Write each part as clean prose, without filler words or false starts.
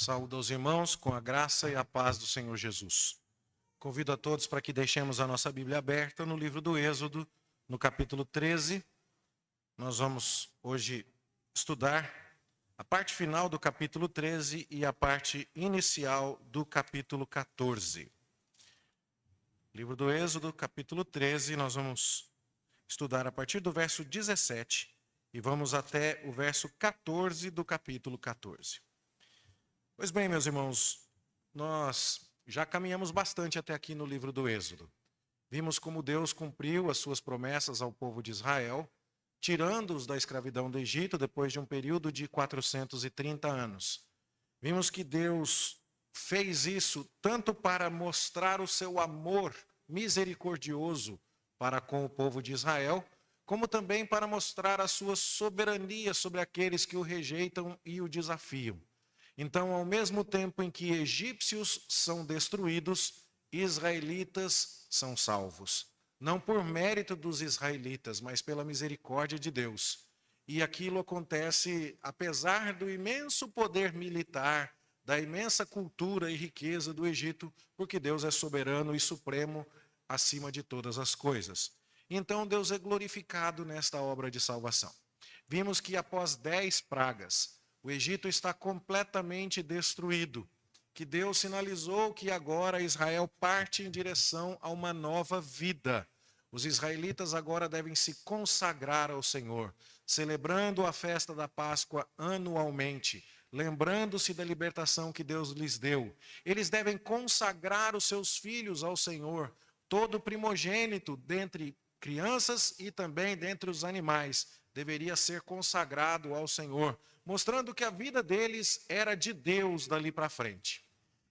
Saúdo aos irmãos com a graça e a paz do Senhor Jesus. Convido a todos para que deixemos a nossa Bíblia aberta no livro do Êxodo, no capítulo 13. Nós vamos hoje estudar a parte final do capítulo 13 e a parte inicial do capítulo 14. Livro do Êxodo, capítulo 13, nós vamos estudar a partir do verso 17 e vamos até o verso 14 do capítulo 14. Pois bem, meus irmãos, nós já caminhamos bastante até aqui no livro do Êxodo. Vimos como Deus cumpriu as suas promessas ao povo de Israel, tirando-os da escravidão do Egito depois de um período de 430 anos. Vimos que Deus fez isso tanto para mostrar o seu amor misericordioso para com o povo de Israel, como também para mostrar a sua soberania sobre aqueles que o rejeitam e o desafiam. Então, ao mesmo tempo em que egípcios são destruídos, israelitas são salvos. Não por mérito dos israelitas, mas pela misericórdia de Deus. E aquilo acontece apesar do imenso poder militar, da imensa cultura e riqueza do Egito, porque Deus é soberano e supremo acima de todas as coisas. Então, Deus é glorificado nesta obra de salvação. Vimos que após 10 pragas, o Egito está completamente destruído, que Deus sinalizou que agora Israel parte em direção a uma nova vida. Os israelitas agora devem se consagrar ao Senhor, celebrando a festa da Páscoa anualmente, lembrando-se da libertação que Deus lhes deu. Eles devem consagrar os seus filhos ao Senhor, todo primogênito dentre crianças e também dentre os animais deveria ser consagrado ao Senhor, mostrando que a vida deles era de Deus dali para frente.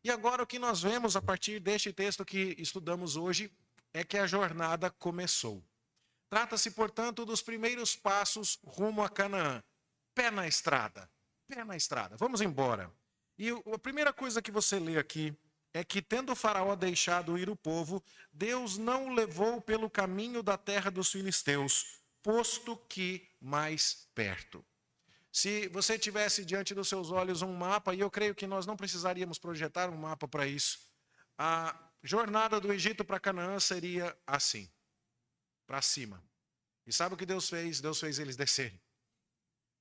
E agora o que nós vemos a partir deste texto que estudamos hoje é que a jornada começou. Trata-se, portanto, dos primeiros passos rumo a Canaã. Pé na estrada, vamos embora. E a primeira coisa que você lê aqui é que, tendo o faraó deixado ir o povo, Deus não o levou pelo caminho da terra dos filisteus, posto que mais perto. Se você tivesse diante dos seus olhos um mapa, e eu creio que nós não precisaríamos projetar um mapa para isso, a jornada do Egito para Canaã seria assim, para cima. E sabe o que Deus fez? Deus fez eles descerem.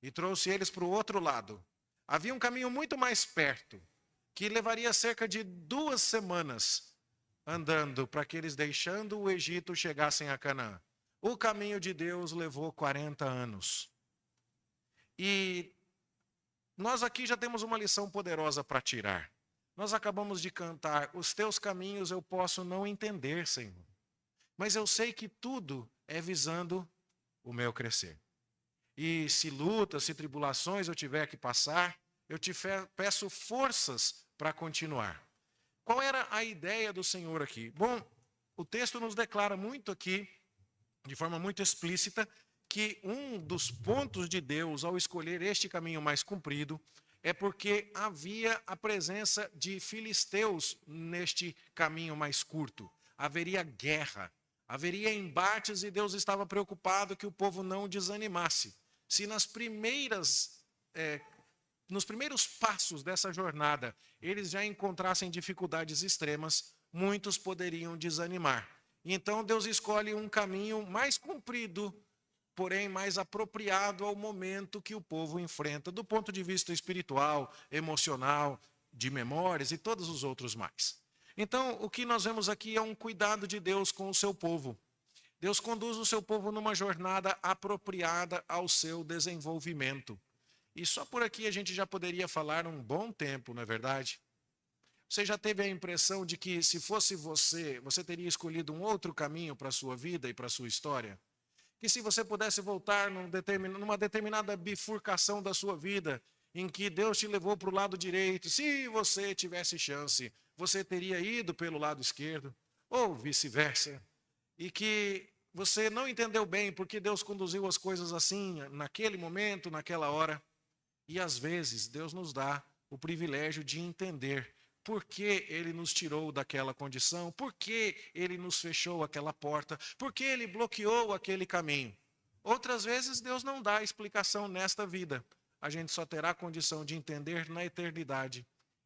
E trouxe eles para o outro lado. Havia um caminho muito mais perto, que levaria cerca de 2 semanas andando para que eles, deixando o Egito, chegassem a Canaã. O caminho de Deus levou 40 anos. E nós aqui já temos uma lição poderosa para tirar. Nós acabamos de cantar: os teus caminhos eu posso não entender, Senhor, mas eu sei que tudo é visando o meu crescer. E se lutas, se tribulações eu tiver que passar, eu te peço forças para continuar. Qual era a ideia do Senhor aqui? Bom, o texto nos declara muito aqui, de forma muito explícita, que um dos pontos de Deus ao escolher este caminho mais comprido é porque havia a presença de filisteus neste caminho mais curto. Haveria guerra, haveria embates e Deus estava preocupado que o povo não desanimasse. Se nos primeiros passos dessa jornada eles já encontrassem dificuldades extremas, muitos poderiam desanimar. Então Deus escolhe um caminho mais comprido, porém mais apropriado ao momento que o povo enfrenta, do ponto de vista espiritual, emocional, de memórias e todos os outros mais. Então, o que nós vemos aqui é um cuidado de Deus com o seu povo. Deus conduz o seu povo numa jornada apropriada ao seu desenvolvimento. E só por aqui a gente já poderia falar um bom tempo, não é verdade? Você já teve a impressão de que, se fosse você, você teria escolhido um outro caminho para a sua vida e para a sua história? Que se você pudesse voltar numa determinada bifurcação da sua vida, em que Deus te levou para o lado direito, se você tivesse chance, você teria ido pelo lado esquerdo, ou vice-versa. E que você não entendeu bem porque Deus conduziu as coisas assim, naquele momento, naquela hora. E às vezes Deus nos dá o privilégio de entender por que Ele nos tirou daquela condição, por que Ele nos fechou aquela porta, por que Ele bloqueou aquele caminho. Outras vezes Deus não dá explicação nesta vida. A gente só terá condição de entender na eternidade.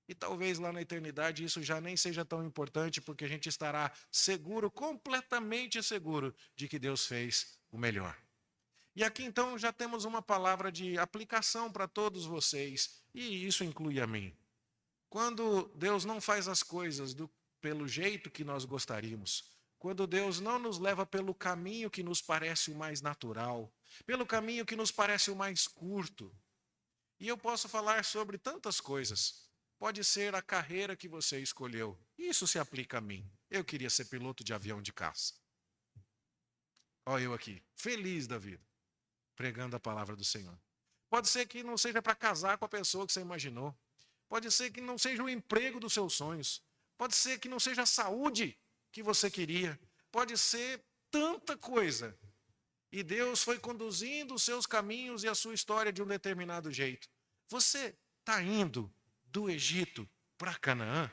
E talvez lá na eternidade isso já nem seja tão importante, porque a gente estará seguro, completamente seguro, de que Deus fez o melhor. E aqui então já temos uma palavra de aplicação para todos vocês, e isso inclui a mim. Quando Deus não faz as coisas pelo jeito que nós gostaríamos, quando Deus não nos leva pelo caminho que nos parece o mais natural, pelo caminho que nos parece o mais curto, e eu posso falar sobre tantas coisas. Pode ser a carreira que você escolheu. Isso se aplica a mim. Eu queria ser piloto de avião de caça. Olha eu aqui, feliz da vida, pregando a palavra do Senhor. Pode ser que não seja para casar com a pessoa que você imaginou. Pode ser que não seja o emprego dos seus sonhos. Pode ser que não seja a saúde que você queria. Pode ser tanta coisa. E Deus foi conduzindo os seus caminhos e a sua história de um determinado jeito. Você está indo do Egito para Canaã?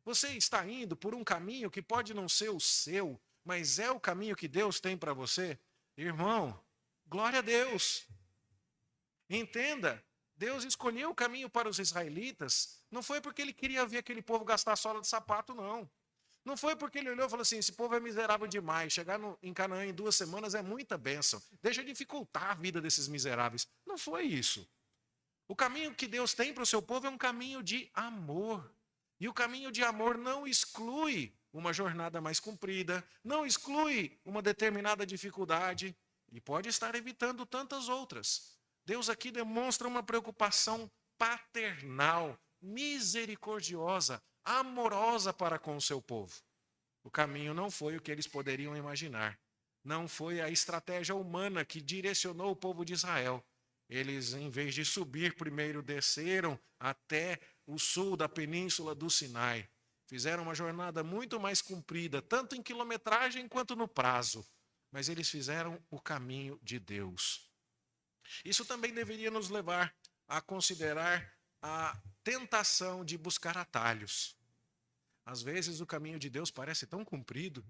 Você está indo por um caminho que pode não ser o seu, mas é o caminho que Deus tem para você? Irmão, glória a Deus. Entenda, Deus escolheu o caminho para os israelitas, não foi porque ele queria ver aquele povo gastar sola de sapato, não. Não foi porque ele olhou e falou assim, esse povo é miserável demais, chegar em Canaã em 2 semanas é muita bênção, deixa eu dificultar a vida desses miseráveis. Não foi isso. O caminho que Deus tem para o seu povo é um caminho de amor. E o caminho de amor não exclui uma jornada mais comprida, não exclui uma determinada dificuldade, e pode estar evitando tantas outras. Deus aqui demonstra uma preocupação paternal, misericordiosa, amorosa para com o seu povo. O caminho não foi o que eles poderiam imaginar. Não foi a estratégia humana que direcionou o povo de Israel. Eles, em vez de subir primeiro, desceram até o sul da península do Sinai. Fizeram uma jornada muito mais comprida, tanto em quilometragem quanto no prazo. Mas eles fizeram o caminho de Deus. Isso também deveria nos levar a considerar a tentação de buscar atalhos. Às vezes o caminho de Deus parece tão comprido,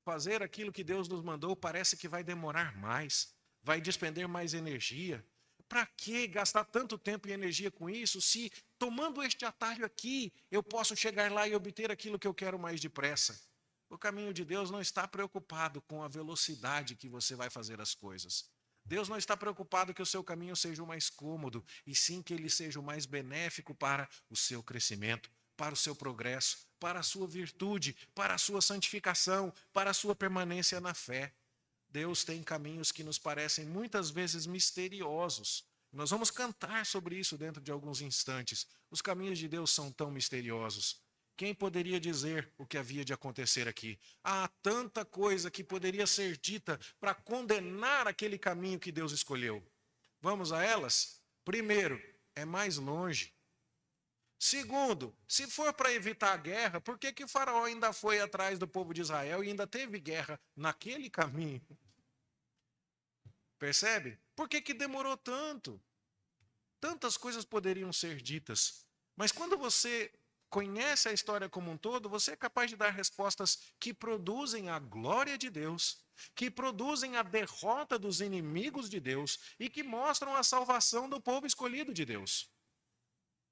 fazer aquilo que Deus nos mandou parece que vai demorar mais, vai despender mais energia. Para que gastar tanto tempo e energia com isso, se tomando este atalho aqui, eu posso chegar lá e obter aquilo que eu quero mais depressa? O caminho de Deus não está preocupado com a velocidade que você vai fazer as coisas. Deus não está preocupado que o seu caminho seja o mais cômodo, e sim que ele seja o mais benéfico para o seu crescimento, para o seu progresso, para a sua virtude, para a sua santificação, para a sua permanência na fé. Deus tem caminhos que nos parecem muitas vezes misteriosos. Nós vamos cantar sobre isso dentro de alguns instantes. Os caminhos de Deus são tão misteriosos. Quem poderia dizer o que havia de acontecer aqui? Há tanta coisa que poderia ser dita para condenar aquele caminho que Deus escolheu. Vamos a elas? Primeiro, é mais longe. Segundo, se for para evitar a guerra, por que o faraó ainda foi atrás do povo de Israel e ainda teve guerra naquele caminho? Percebe? Por que demorou tanto? Tantas coisas poderiam ser ditas. Mas quando você conhece a história como um todo, você é capaz de dar respostas que produzem a glória de Deus, que produzem a derrota dos inimigos de Deus e que mostram a salvação do povo escolhido de Deus.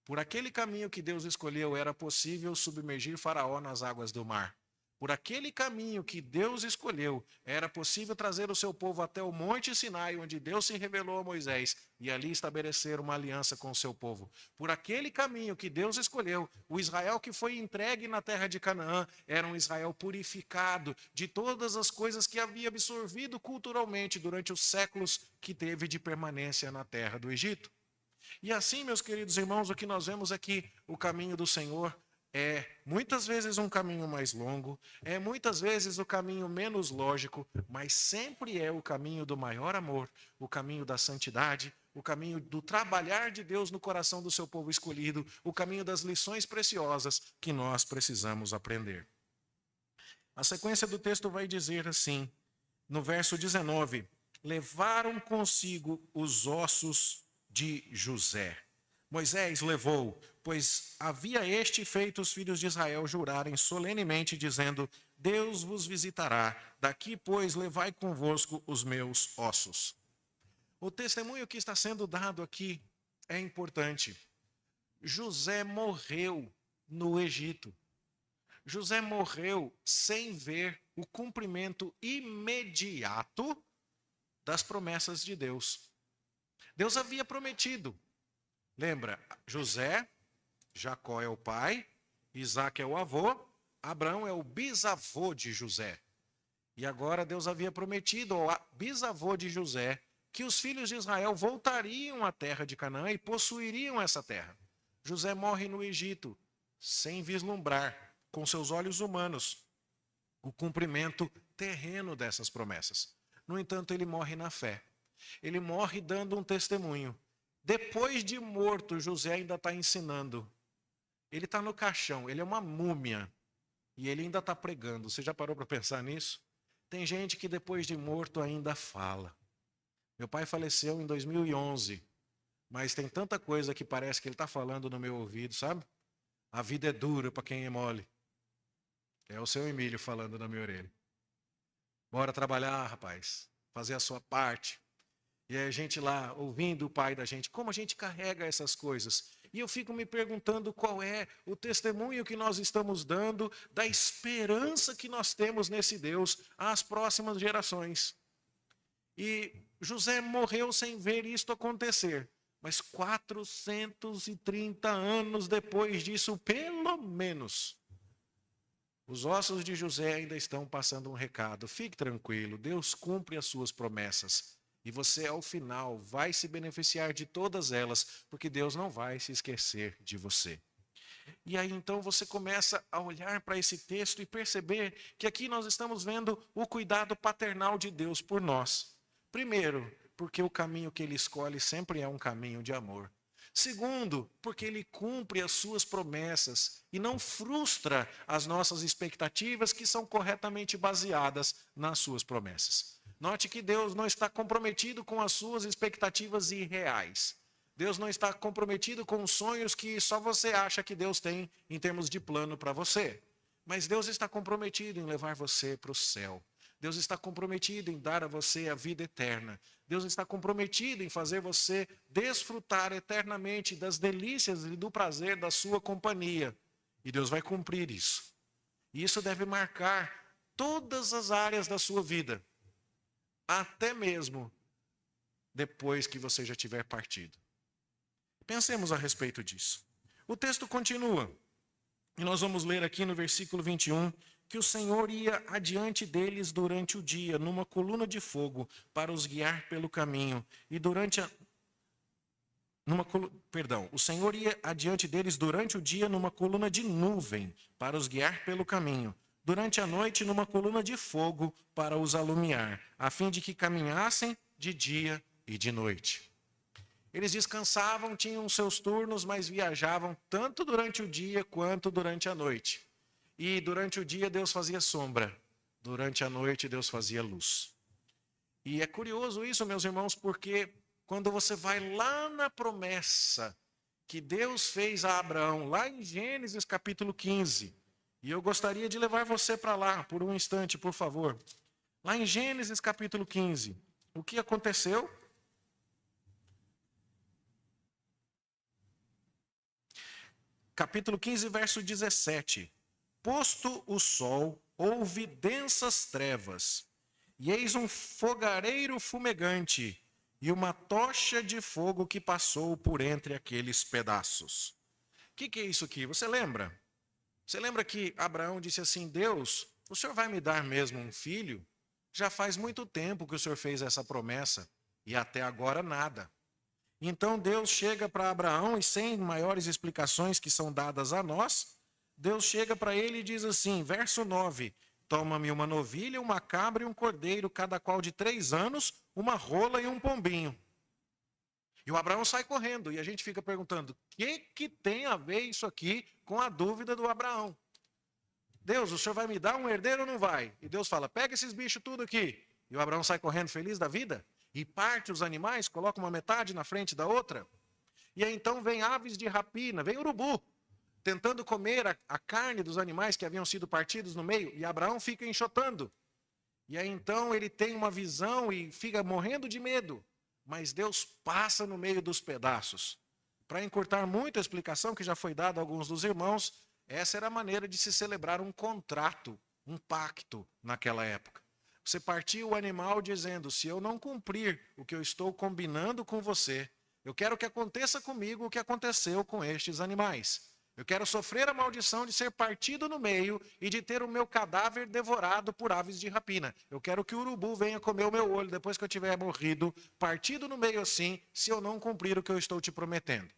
Por aquele caminho que Deus escolheu, era possível submergir Faraó nas águas do mar. Por aquele caminho que Deus escolheu, era possível trazer o seu povo até o Monte Sinai, onde Deus se revelou a Moisés, e ali estabelecer uma aliança com o seu povo. Por aquele caminho que Deus escolheu, o Israel que foi entregue na terra de Canaã, era um Israel purificado de todas as coisas que havia absorvido culturalmente durante os séculos que teve de permanência na terra do Egito. E assim, meus queridos irmãos, o que nós vemos aqui, o caminho do Senhor é muitas vezes um caminho mais longo, é muitas vezes o caminho menos lógico, mas sempre é o caminho do maior amor, o caminho da santidade, o caminho do trabalhar de Deus no coração do seu povo escolhido, o caminho das lições preciosas que nós precisamos aprender. A sequência do texto vai dizer assim, no verso 19, levaram consigo os ossos de José. Moisés levou, pois havia este feito os filhos de Israel jurarem solenemente, dizendo, Deus vos visitará, daqui, pois, levai convosco os meus ossos. O testemunho que está sendo dado aqui é importante. José morreu no Egito. José morreu sem ver o cumprimento imediato das promessas de Deus. Deus havia prometido. Lembra, José, Jacó é o pai, Isaac é o avô, Abraão é o bisavô de José. E agora Deus havia prometido ao bisavô de José que os filhos de Israel voltariam à terra de Canaã e possuiriam essa terra. José morre no Egito, sem vislumbrar, com seus olhos humanos, o cumprimento terreno dessas promessas. No entanto, ele morre na fé. Ele morre dando um testemunho. Depois de morto, José ainda está ensinando. Ele está no caixão, ele é uma múmia. E ele ainda está pregando. Você já parou para pensar nisso? Tem gente que depois de morto ainda fala. Meu pai faleceu em 2011. Mas tem tanta coisa que parece que ele está falando no meu ouvido, sabe? A vida é dura para quem é mole. É o seu Emílio falando na minha orelha. Bora trabalhar, rapaz. Fazer a sua parte. E a gente lá, ouvindo o pai da gente, como a gente carrega essas coisas. E eu fico me perguntando qual é o testemunho que nós estamos dando da esperança que nós temos nesse Deus às próximas gerações. E José morreu sem ver isto acontecer. Mas 430 anos depois disso, pelo menos, os ossos de José ainda estão passando um recado. Fique tranquilo, Deus cumpre as suas promessas. E você, ao final, vai se beneficiar de todas elas, porque Deus não vai se esquecer de você. E aí, então, você começa a olhar para esse texto e perceber que aqui nós estamos vendo o cuidado paternal de Deus por nós. Primeiro, porque o caminho que ele escolhe sempre é um caminho de amor. Segundo, porque ele cumpre as suas promessas e não frustra as nossas expectativas que são corretamente baseadas nas suas promessas. Note que Deus não está comprometido com as suas expectativas irreais. Deus não está comprometido com os sonhos que só você acha que Deus tem em termos de plano para você. Mas Deus está comprometido em levar você para o céu. Deus está comprometido em dar a você a vida eterna. Deus está comprometido em fazer você desfrutar eternamente das delícias e do prazer da sua companhia. E Deus vai cumprir isso. E isso deve marcar todas as áreas da sua vida. Até mesmo depois que você já tiver partido. Pensemos a respeito disso. O texto continua, e nós vamos ler aqui no versículo 21, que o Senhor ia adiante deles durante o dia, numa coluna de fogo, para os guiar pelo caminho, e o Senhor ia adiante deles durante o dia numa coluna de nuvem, para os guiar pelo caminho. Durante a noite, numa coluna de fogo para os alumiar, a fim de que caminhassem de dia e de noite. Eles descansavam, tinham seus turnos, mas viajavam tanto durante o dia quanto durante a noite. E durante o dia Deus fazia sombra, durante a noite Deus fazia luz. E é curioso isso, meus irmãos, porque quando você vai lá na promessa que Deus fez a Abraão, lá em Gênesis capítulo 15, e eu gostaria de levar você para lá por um instante, por favor. Lá em Gênesis capítulo 15, o que aconteceu? Capítulo 15, verso 17. Posto o sol, houve densas trevas, e eis um fogareiro fumegante, e uma tocha de fogo que passou por entre aqueles pedaços. O que é isso aqui? Você lembra? Você lembra que Abraão disse assim, Deus, o Senhor vai me dar mesmo um filho? Já faz muito tempo que o Senhor fez essa promessa, e até agora nada. Então Deus chega para Abraão, e sem maiores explicações que são dadas a nós, Deus chega para ele e diz assim, verso 9, toma-me uma novilha, uma cabra e um cordeiro, cada qual de 3 anos, uma rola e um pombinho. E o Abraão sai correndo, e a gente fica perguntando, o que tem a ver isso aqui com a dúvida do Abraão? Deus, o Senhor vai me dar um herdeiro ou não vai? E Deus fala, pega esses bichos tudo aqui. E o Abraão sai correndo feliz da vida? E parte os animais, coloca uma metade na frente da outra? E aí então vem aves de rapina, vem urubu, tentando comer a carne dos animais que haviam sido partidos no meio, e Abraão fica enxotando. E aí então ele tem uma visão e fica morrendo de medo. Mas Deus passa no meio dos pedaços Para encurtar muito a explicação que já foi dada a alguns dos irmãos, essa era a maneira de se celebrar um contrato, um pacto naquela época. Você partia o animal dizendo: se eu não cumprir o que eu estou combinando com você, eu quero que aconteça comigo o que aconteceu com estes animais. Eu quero sofrer a maldição de ser partido no meio e de ter o meu cadáver devorado por aves de rapina. Eu quero que o urubu venha comer o meu olho depois que eu tiver morrido, partido no meio assim, se eu não cumprir o que eu estou te prometendo.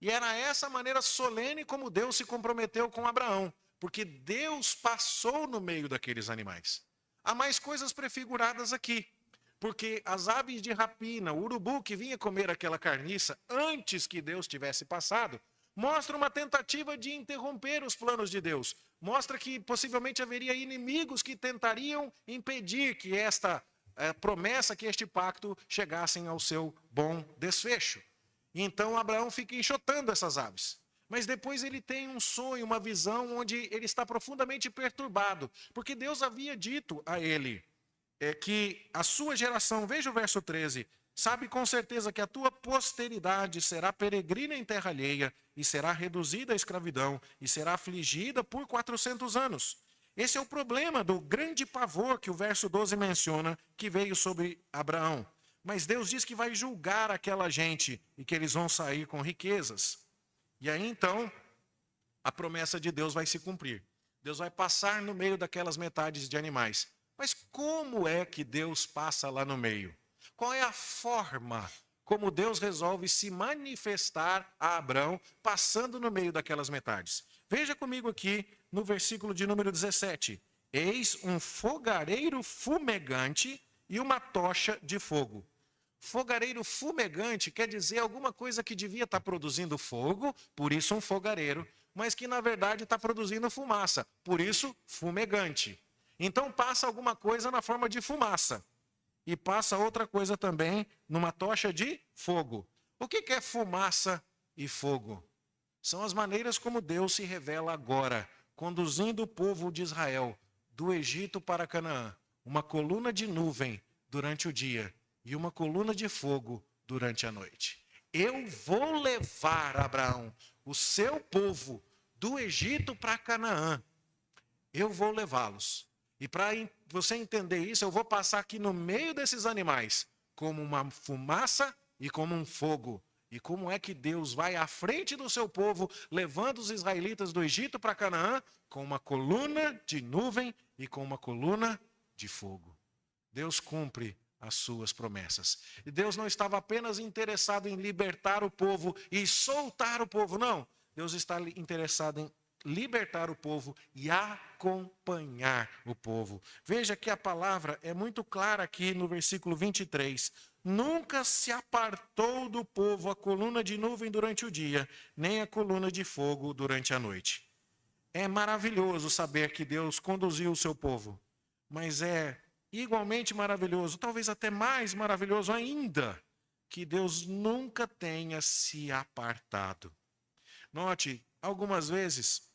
E era essa maneira solene como Deus se comprometeu com Abraão, porque Deus passou no meio daqueles animais. Há mais coisas prefiguradas aqui, porque as aves de rapina, o urubu que vinha comer aquela carniça antes que Deus tivesse passado, mostra uma tentativa de interromper os planos de Deus. Mostra que possivelmente haveria inimigos que tentariam impedir que esta promessa, que este pacto chegassem ao seu bom desfecho. Então Abraão fica enxotando essas aves. Mas depois ele tem um sonho, uma visão onde ele está profundamente perturbado, porque Deus havia dito a ele que a sua geração, veja o verso 13, sabe com certeza que a tua posteridade será peregrina em terra alheia e será reduzida à escravidão e será afligida por 400 anos. Esse é o problema do grande pavor que o verso 12 menciona, que veio sobre Abraão. Mas Deus diz que vai julgar aquela gente e que eles vão sair com riquezas. E aí então, a promessa de Deus vai se cumprir. Deus vai passar no meio daquelas metades de animais. Mas como é que Deus passa lá no meio? Qual é a forma como Deus resolve se manifestar a Abraão passando no meio daquelas metades? Veja comigo aqui no versículo de número 17. Eis um fogareiro fumegante e uma tocha de fogo. Fogareiro fumegante quer dizer alguma coisa que devia estar produzindo fogo, por isso um fogareiro, mas que na verdade está produzindo fumaça, por isso fumegante. Então passa alguma coisa na forma de fumaça. E passa outra coisa também numa tocha de fogo. O que é fumaça e fogo? São as maneiras como Deus se revela agora, conduzindo o povo de Israel do Egito para Canaã. Uma coluna de nuvem durante o dia e uma coluna de fogo durante a noite. Eu vou levar, Abraão, o seu povo do Egito para Canaã. Eu vou levá-los. E para você entender isso, eu vou passar aqui no meio desses animais, como uma fumaça e como um fogo. E como é que Deus vai à frente do seu povo, levando os israelitas do Egito para Canaã, com uma coluna de nuvem e com uma coluna de fogo. Deus cumpre as suas promessas. E Deus não estava apenas interessado em libertar o povo e soltar o povo, não. Deus está interessado em libertar o povo e acompanhar o povo. Veja que a palavra é muito clara aqui no versículo 23. Nunca se apartou do povo a coluna de nuvem durante o dia, nem a coluna de fogo durante a noite. É maravilhoso saber que Deus conduziu o seu povo, mas é igualmente maravilhoso, talvez até mais maravilhoso ainda, que Deus nunca tenha se apartado. Note, algumas vezes,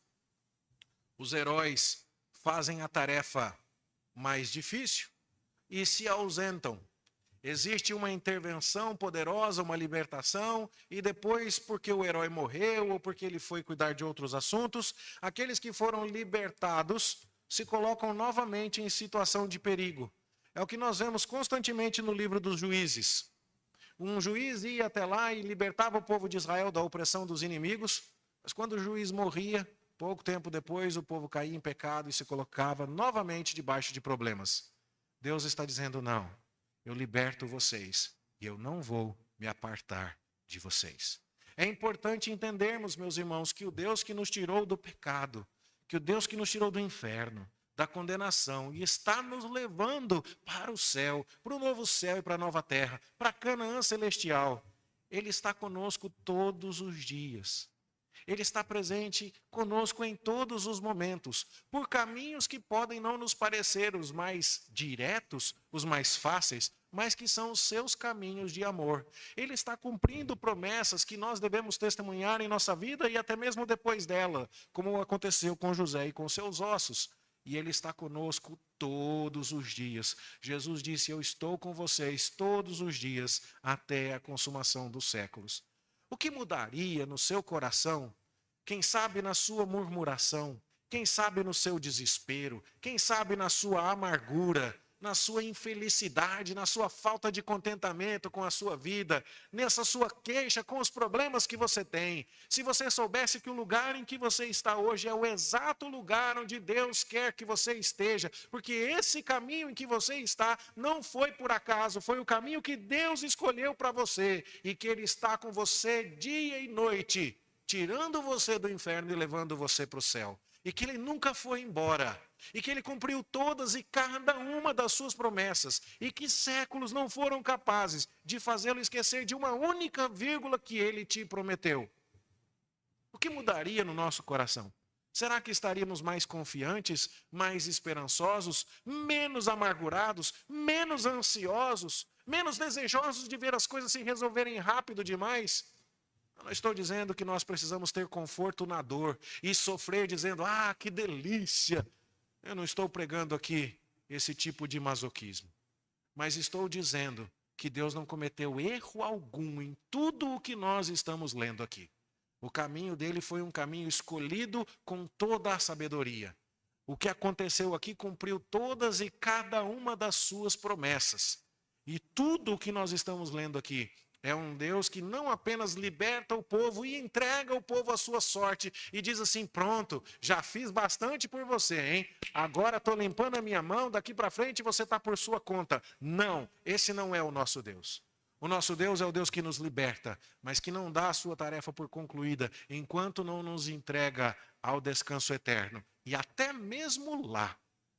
os heróis fazem a tarefa mais difícil e se ausentam. Existe uma intervenção poderosa, uma libertação, e depois, porque o herói morreu ou porque ele foi cuidar de outros assuntos, aqueles que foram libertados se colocam novamente em situação de perigo. É o que nós vemos constantemente no livro dos Juízes. Um juiz ia até lá e libertava o povo de Israel da opressão dos inimigos, mas quando o juiz morria, pouco tempo depois, o povo caía em pecado e se colocava novamente debaixo de problemas. Deus está dizendo, não, eu liberto vocês e eu não vou me apartar de vocês. É importante entendermos, meus irmãos, que o Deus que nos tirou do pecado, que o Deus que nos tirou do inferno, da condenação, e está nos levando para o céu, para o novo céu e para a nova terra, para Canaã celestial. Ele está conosco todos os dias. Ele está presente conosco em todos os momentos, por caminhos que podem não nos parecer os mais diretos, os mais fáceis, mas que são os seus caminhos de amor. Ele está cumprindo promessas que nós devemos testemunhar em nossa vida e até mesmo depois dela, como aconteceu com José e com seus ossos. E Ele está conosco todos os dias. Jesus disse, eu estou com vocês todos os dias até a consumação dos séculos. O que mudaria no seu coração? Quem sabe na sua murmuração, quem sabe no seu desespero, quem sabe na sua amargura, na sua infelicidade, na sua falta de contentamento com a sua vida, nessa sua queixa com os problemas que você tem. Se você soubesse que o lugar em que você está hoje é o exato lugar onde Deus quer que você esteja, porque esse caminho em que você está não foi por acaso, foi o caminho que Deus escolheu para você e que Ele está com você dia e noite, tirando você do inferno e levando você para o céu. E que Ele nunca foi embora, e que Ele cumpriu todas e cada uma das suas promessas, e que séculos não foram capazes de fazê-lo esquecer de uma única vírgula que Ele te prometeu. O que mudaria no nosso coração? Será que estaríamos mais confiantes, mais esperançosos, menos amargurados, menos ansiosos, menos desejosos de ver as coisas se resolverem rápido demais? Eu não estou dizendo que nós precisamos ter conforto na dor e sofrer dizendo, ah, que delícia. Eu não estou pregando aqui esse tipo de masoquismo. Mas estou dizendo que Deus não cometeu erro algum em tudo o que nós estamos lendo aqui. O caminho dele foi um caminho escolhido com toda a sabedoria. O que aconteceu aqui cumpriu todas e cada uma das suas promessas. E tudo o que nós estamos lendo aqui é um Deus que não apenas liberta o povo e entrega o povo à sua sorte e diz assim, pronto, já fiz bastante por você, hein? Agora estou limpando a minha mão, daqui para frente você está por sua conta. Não, esse não é o nosso Deus. O nosso Deus é o Deus que nos liberta, mas que não dá a sua tarefa por concluída enquanto não nos entrega ao descanso eterno. E até mesmo lá,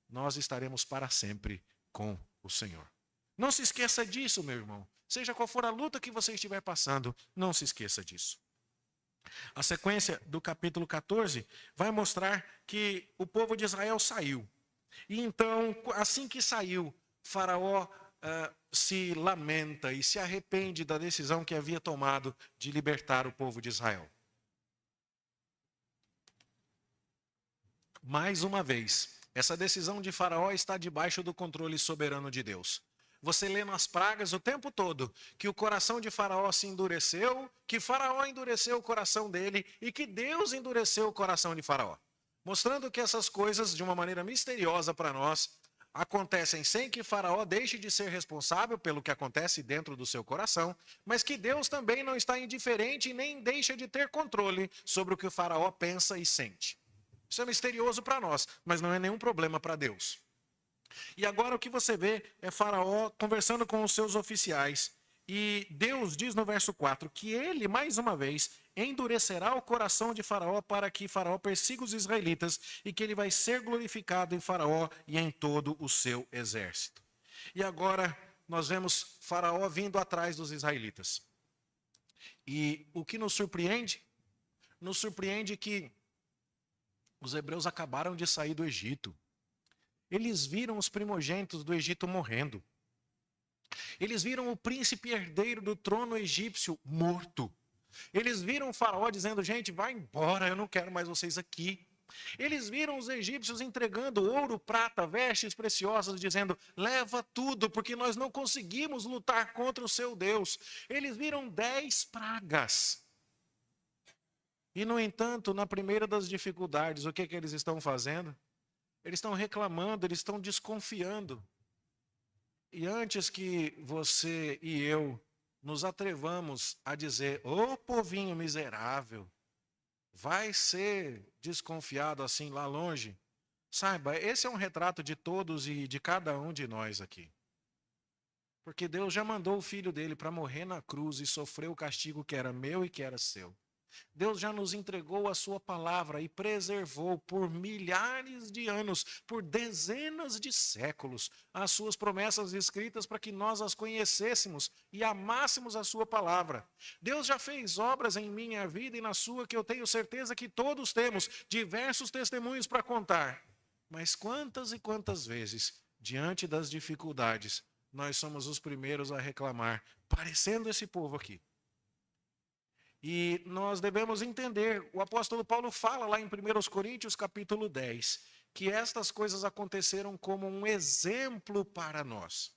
nós estaremos para sempre com o Senhor. Não se esqueça disso, meu irmão. Seja qual for a luta que você estiver passando, não se esqueça disso. A sequência do capítulo 14 vai mostrar que o povo de Israel saiu. E então, assim que saiu, Faraó se lamenta e se arrepende da decisão que havia tomado de libertar o povo de Israel. Mais uma vez, essa decisão de Faraó está debaixo do controle soberano de Deus. Você lê nas pragas o tempo todo que o coração de Faraó se endureceu, que Faraó endureceu o coração dele e que Deus endureceu o coração de Faraó. Mostrando que essas coisas, de uma maneira misteriosa para nós, acontecem sem que Faraó deixe de ser responsável pelo que acontece dentro do seu coração, mas que Deus também não está indiferente e nem deixa de ter controle sobre o que o Faraó pensa e sente. Isso é misterioso para nós, mas não é nenhum problema para Deus. E agora o que você vê é Faraó conversando com os seus oficiais. E Deus diz no verso 4 que ele, mais uma vez, endurecerá o coração de Faraó para que Faraó persiga os israelitas e que ele vai ser glorificado em Faraó e em todo o seu exército. E agora nós vemos Faraó vindo atrás dos israelitas. E o que nos surpreende? Nos surpreende que os hebreus acabaram de sair do Egito. Eles viram os primogênitos do Egito morrendo. Eles viram o príncipe herdeiro do trono egípcio morto. Eles viram o Faraó dizendo, gente, vai embora, eu não quero mais vocês aqui. Eles viram os egípcios entregando ouro, prata, vestes preciosas, dizendo, leva tudo, porque nós não conseguimos lutar contra o seu Deus. Eles viram 10 pragas. E, no entanto, na primeira das dificuldades, o que eles estão fazendo? Eles estão reclamando, eles estão desconfiando. E antes que você e eu nos atrevamos a dizer, ô povinho miserável, vai ser desconfiado assim lá longe, saiba, esse é um retrato de todos e de cada um de nós aqui. Porque Deus já mandou o filho dele para morrer na cruz e sofrer o castigo que era meu e que era seu. Deus já nos entregou a sua palavra e preservou por milhares de anos, por dezenas de séculos, as suas promessas escritas para que nós as conhecêssemos e amássemos a sua palavra. Deus já fez obras em minha vida e na sua que eu tenho certeza que todos temos diversos testemunhos para contar. Mas quantas e quantas vezes, diante das dificuldades, nós somos os primeiros a reclamar, parecendo esse povo aqui. E nós devemos entender, o apóstolo Paulo fala lá em 1 Coríntios capítulo 10, que estas coisas aconteceram como um exemplo para nós.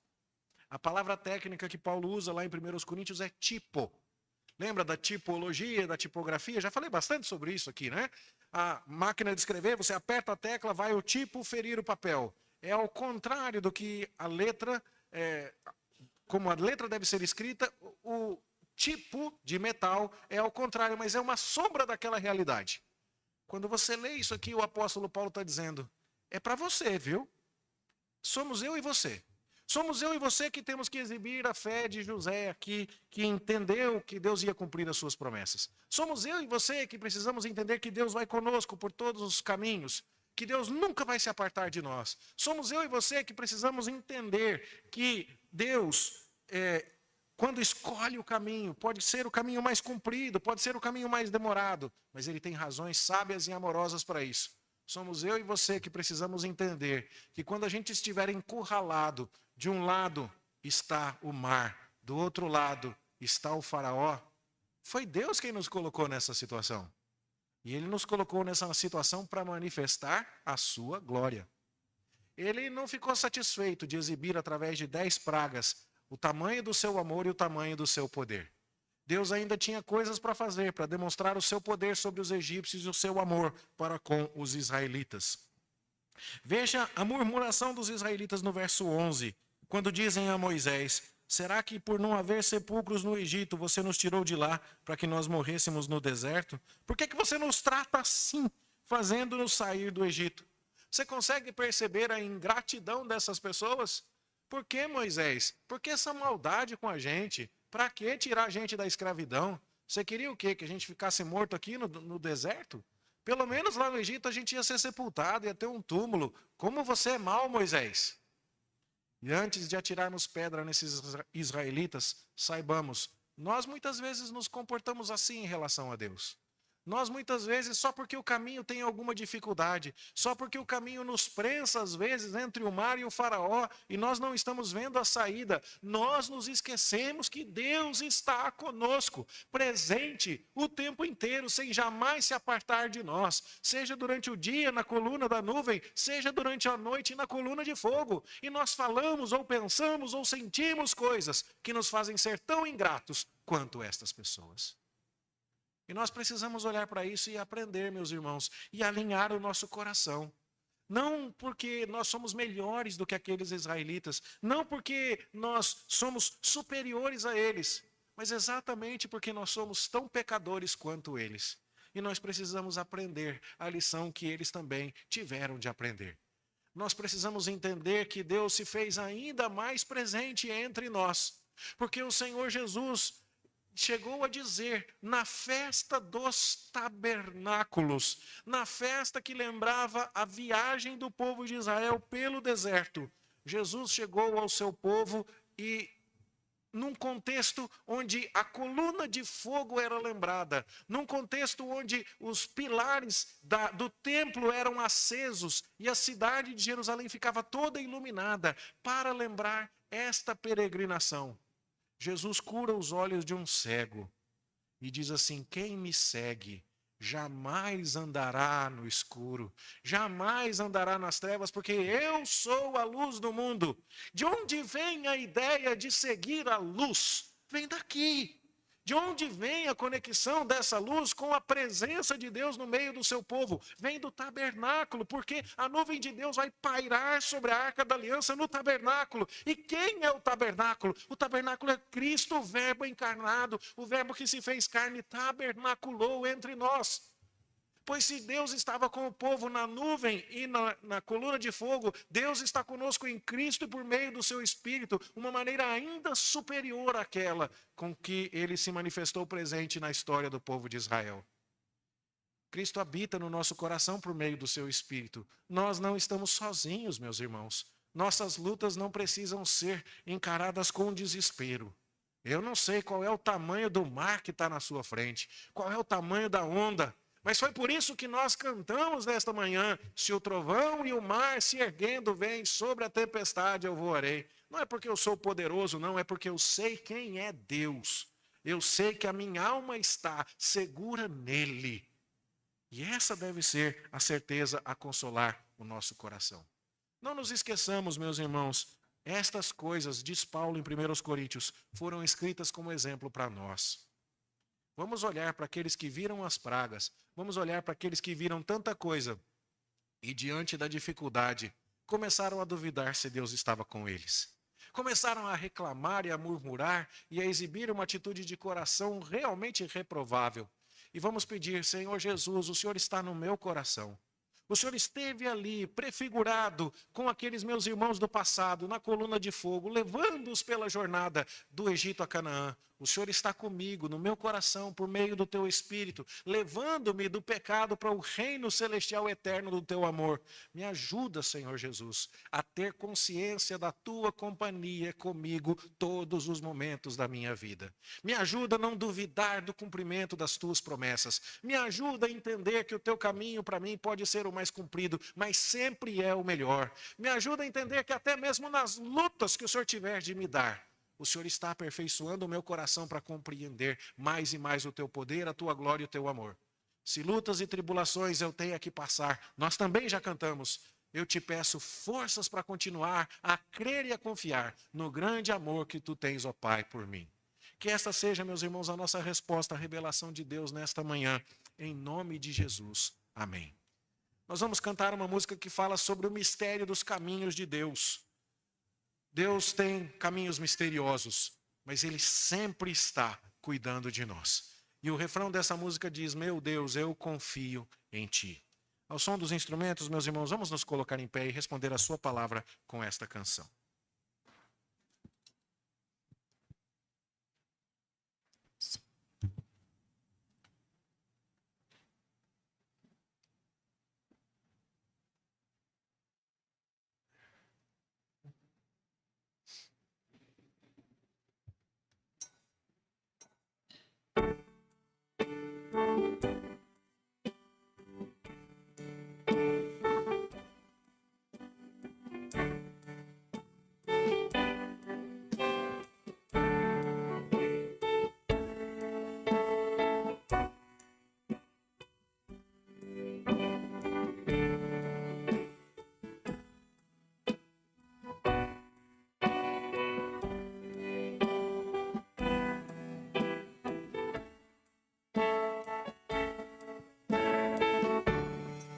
A palavra técnica que Paulo usa lá em 1 Coríntios é tipo. Lembra da tipologia, da tipografia? Já falei bastante sobre isso aqui, né? A máquina de escrever, você aperta a tecla, vai o tipo ferir o papel. É ao contrário do que a letra, como a letra deve ser escrita, o tipo de metal é ao contrário, mas é uma sombra daquela realidade. Quando você lê isso aqui, o apóstolo Paulo está dizendo, é para você, viu? Somos eu e você. Somos eu e você que temos que exibir a fé de José aqui, que entendeu que Deus ia cumprir as suas promessas. Somos eu e você que precisamos entender que Deus vai conosco por todos os caminhos, que Deus nunca vai se apartar de nós. Somos eu e você que precisamos entender que Deus, quando escolhe o caminho, pode ser o caminho mais comprido, pode ser o caminho mais demorado, mas Ele tem razões sábias e amorosas para isso. Somos eu e você que precisamos entender que quando a gente estiver encurralado, de um lado está o mar, do outro lado está o faraó, foi Deus quem nos colocou nessa situação. E Ele nos colocou nessa situação para manifestar a sua glória. Ele não ficou satisfeito de exibir através de 10 pragas o tamanho do seu amor e o tamanho do seu poder. Deus ainda tinha coisas para fazer, para demonstrar o seu poder sobre os egípcios e o seu amor para com os israelitas. Veja a murmuração dos israelitas no verso 11, quando dizem a Moisés, será que por não haver sepulcros no Egito, você nos tirou de lá para que nós morrêssemos no deserto? Por que você nos trata assim, fazendo-nos sair do Egito? Você consegue perceber a ingratidão dessas pessoas? Por que, Moisés? Por que essa maldade com a gente? Para que tirar a gente da escravidão? Você queria o quê? Que a gente ficasse morto aqui no deserto? Pelo menos lá no Egito a gente ia ser sepultado, ia ter um túmulo. Como você é mau, Moisés? E antes de atirarmos pedra nesses israelitas, saibamos, nós muitas vezes nos comportamos assim em relação a Deus. Nós muitas vezes, só porque o caminho tem alguma dificuldade, só porque o caminho nos prensa às vezes entre o mar e o faraó, e nós não estamos vendo a saída, nós nos esquecemos que Deus está conosco, presente o tempo inteiro, sem jamais se apartar de nós, seja durante o dia na coluna da nuvem, seja durante a noite na coluna de fogo, e nós falamos ou pensamos ou sentimos coisas que nos fazem ser tão ingratos quanto estas pessoas. E nós precisamos olhar para isso e aprender, meus irmãos, e alinhar o nosso coração. Não porque nós somos melhores do que aqueles israelitas, não porque nós somos superiores a eles, mas exatamente porque nós somos tão pecadores quanto eles. E nós precisamos aprender a lição que eles também tiveram de aprender. Nós precisamos entender que Deus se fez ainda mais presente entre nós, porque o Senhor Jesus chegou a dizer, na festa dos tabernáculos, na festa que lembrava a viagem do povo de Israel pelo deserto, Jesus chegou ao seu povo e num contexto onde a coluna de fogo era lembrada, num contexto onde os pilares do templo eram acesos e a cidade de Jerusalém ficava toda iluminada para lembrar esta peregrinação. Jesus cura os olhos de um cego e diz assim, quem me segue jamais andará no escuro, jamais andará nas trevas, porque eu sou a luz do mundo. De onde vem a ideia de seguir a luz? Vem daqui. De onde vem a conexão dessa luz com a presença de Deus no meio do seu povo? Vem do tabernáculo, porque a nuvem de Deus vai pairar sobre a arca da aliança no tabernáculo. E quem é o tabernáculo? O tabernáculo é Cristo, o verbo encarnado, o verbo que se fez carne, tabernaculou entre nós. Pois se Deus estava com o povo na nuvem e na coluna de fogo, Deus está conosco em Cristo por meio do seu Espírito, uma maneira ainda superior àquela com que ele se manifestou presente na história do povo de Israel. Cristo habita no nosso coração por meio do seu Espírito. Nós não estamos sozinhos, meus irmãos. Nossas lutas não precisam ser encaradas com desespero. Eu não sei qual é o tamanho do mar que está na sua frente, qual é o tamanho da onda, mas foi por isso que nós cantamos nesta manhã, se o trovão e o mar se erguendo vêm sobre a tempestade eu voarei. Não é porque eu sou poderoso, não, é porque eu sei quem é Deus. Eu sei que a minha alma está segura nele. E essa deve ser a certeza a consolar o nosso coração. Não nos esqueçamos, meus irmãos, estas coisas, diz Paulo em 1 Coríntios, foram escritas como exemplo para nós. Vamos olhar para aqueles que viram as pragas. Vamos olhar para aqueles que viram tanta coisa e, diante da dificuldade, começaram a duvidar se Deus estava com eles. Começaram a reclamar e a murmurar e a exibir uma atitude de coração realmente reprovável. E vamos pedir: Senhor Jesus, o Senhor está no meu coração. O Senhor esteve ali, prefigurado com aqueles meus irmãos do passado, na coluna de fogo, levando-os pela jornada do Egito a Canaã. O Senhor está comigo, no meu coração, por meio do teu Espírito, levando-me do pecado para o reino celestial eterno do teu amor. Me ajuda, Senhor Jesus, a ter consciência da tua companhia comigo todos os momentos da minha vida. Me ajuda a não duvidar do cumprimento das tuas promessas. Me ajuda a entender que o teu caminho para mim pode ser o mais comprido, mas sempre é o melhor. Me ajuda a entender que até mesmo nas lutas que o Senhor tiver de me dar, o Senhor está aperfeiçoando o meu coração para compreender mais e mais o teu poder, a tua glória e o teu amor. Se lutas e tribulações eu tenha que passar, nós também já cantamos, eu te peço forças para continuar a crer e a confiar no grande amor que tu tens, ó Pai, por mim. Que esta seja, meus irmãos, a nossa resposta à revelação de Deus nesta manhã, em nome de Jesus. Amém. Nós vamos cantar uma música que fala sobre o mistério dos caminhos de Deus. Deus tem caminhos misteriosos, mas Ele sempre está cuidando de nós. E o refrão dessa música diz: meu Deus, eu confio em Ti. Ao som dos instrumentos, meus irmãos, vamos nos colocar em pé e responder a sua palavra com esta canção.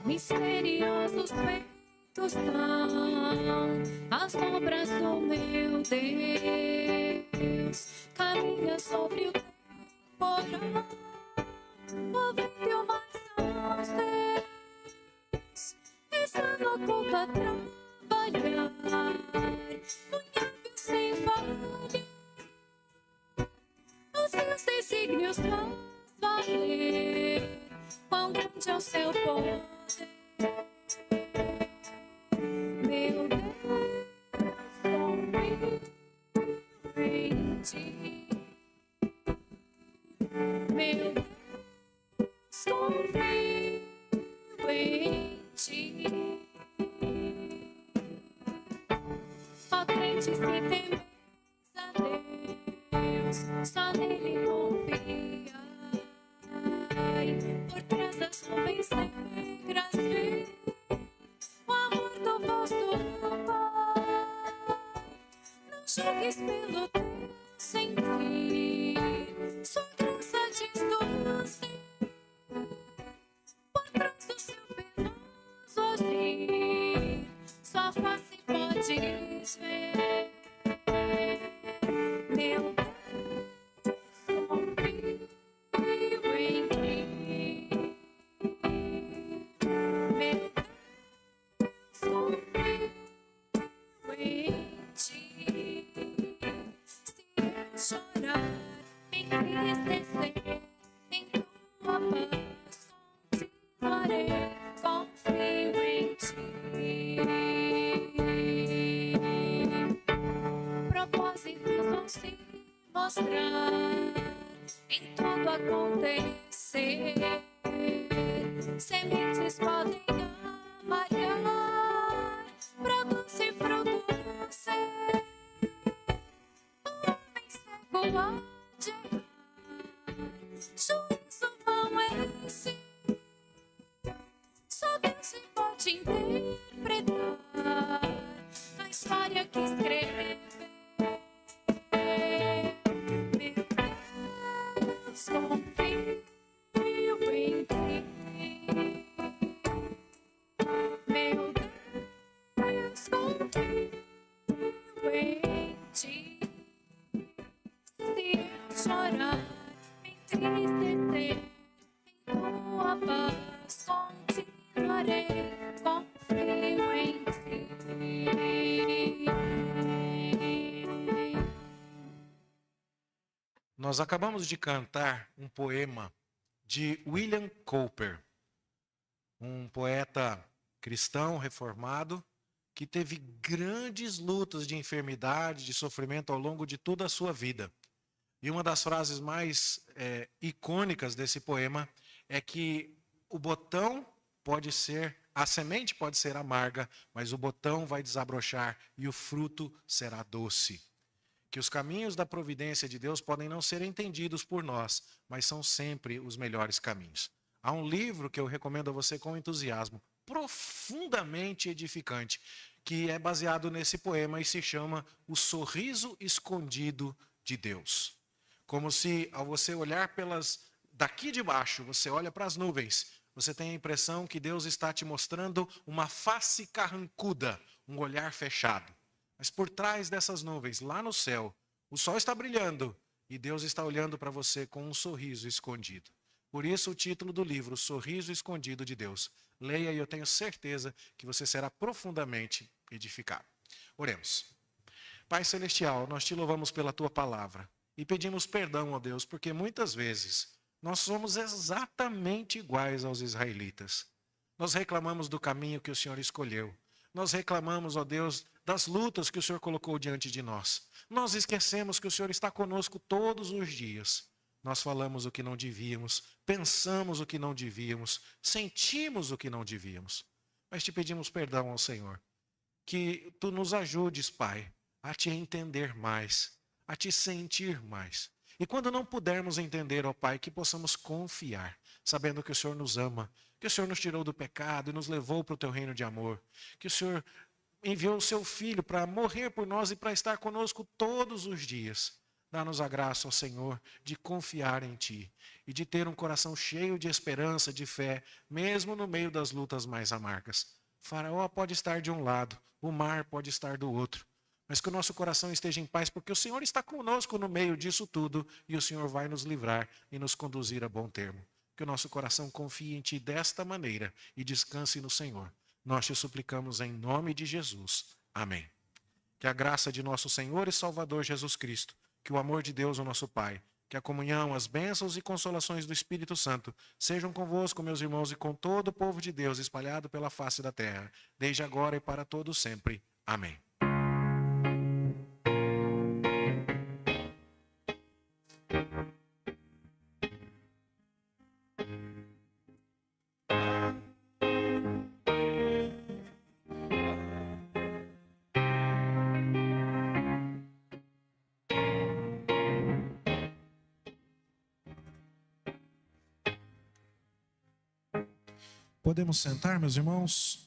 Misteriosos feitos são as obras do meu Deus, caminha sobre o temporal, o vento e o mar são os teus, está no oculto a trabalhar, punhado sem falha, os seus desígnios faz valer, quão grande é o seu poder. Meu Deus, confio em Ti. Meu Deus, confio em Ti. Ó crentes que temeis a Deus, só nele confiai. Por trás das nuvens negras vê o amor do vosso Pai. Não julgues pelo teu sentir, sua graça diz doce. Por trás do seu penoso agir, sua face podes ver. Meu Deus, confio em Ti. Meu Deus, confio em Ti. Se eu chorar, entristecer, em Tua paz continuarei, confio em Ti. Propósitos vão se mostrar em tudo acontecer. Sementes podem amalhar, produz e fruto ser. O homem cego há de errar, juízo vão esse. Só Deus se pode interpretar a história que escreveu. Meu Deus, confio orei, confio em ti. Nós acabamos de cantar um poema de William Cowper, um poeta cristão reformado que teve grandes lutas de enfermidade, de sofrimento ao longo de toda a sua vida. E uma das frases mais icônicas desse poema é que o botão pode ser, a semente pode ser amarga, mas o botão vai desabrochar e o fruto será doce. Que os caminhos da providência de Deus podem não ser entendidos por nós, mas são sempre os melhores caminhos. Há um livro que eu recomendo a você com entusiasmo, profundamente edificante, que é baseado nesse poema e se chama O Sorriso Escondido de Deus. Como se, ao você olhar daqui de baixo, você olha para as nuvens, você tem a impressão que Deus está te mostrando uma face carrancuda, um olhar fechado. Mas por trás dessas nuvens, lá no céu, o sol está brilhando e Deus está olhando para você com um sorriso escondido. Por isso o título do livro, O Sorriso Escondido de Deus. Leia e eu tenho certeza que você será profundamente edificado. Oremos. Pai Celestial, nós te louvamos pela tua palavra e pedimos perdão, ó Deus, porque muitas vezes nós somos exatamente iguais aos israelitas. Nós reclamamos do caminho que o Senhor escolheu. Nós reclamamos, ó Deus, das lutas que o Senhor colocou diante de nós. Nós esquecemos que o Senhor está conosco todos os dias. Nós falamos o que não devíamos, pensamos o que não devíamos, sentimos o que não devíamos. Mas te pedimos perdão ao Senhor. Que tu nos ajudes, Pai, a te entender mais, a te sentir mais. E quando não pudermos entender, ó Pai, que possamos confiar, sabendo que o Senhor nos ama, que o Senhor nos tirou do pecado e nos levou para o teu reino de amor, que o Senhor enviou o seu Filho para morrer por nós e para estar conosco todos os dias. Dá-nos a graça, ó Senhor, de confiar em Ti e de ter um coração cheio de esperança, de fé, mesmo no meio das lutas mais amargas. Faraó pode estar de um lado, o mar pode estar do outro, mas que o nosso coração esteja em paz, porque o Senhor está conosco no meio disso tudo e o Senhor vai nos livrar e nos conduzir a bom termo. Que o nosso coração confie em Ti desta maneira e descanse no Senhor. Nós te suplicamos em nome de Jesus. Amém. Que a graça de nosso Senhor e Salvador Jesus Cristo, que o amor de Deus, o nosso Pai, que a comunhão, as bênçãos e consolações do Espírito Santo sejam convosco, meus irmãos, e com todo o povo de Deus espalhado pela face da terra, desde agora e para todo sempre. Amém. Podemos sentar, meus irmãos?